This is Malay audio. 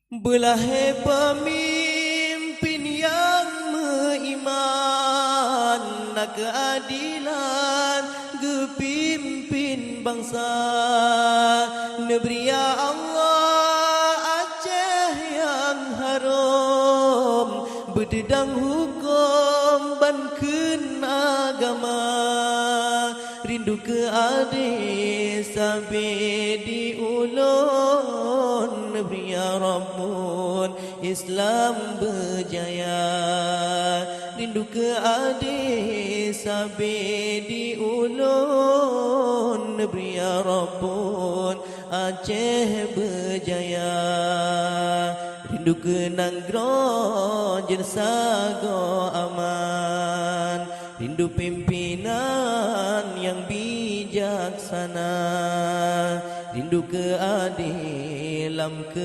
Belahai pemimpin yang beriman, nak keadilan gepimpin bangsa. Negeri ya Allah Aceh yang harum, berdedang hukum banken agama. Rindu ke adik sampai di ulun, negeri ya Rabbun Islam berjaya. Rindu ke adik sampai di ulun, negeri ya Rabbun Aceh berjaya. Rindu ke Nanggro Jersago aman, rindu pimpinan yang bijaksana. Rindu ke adilam ke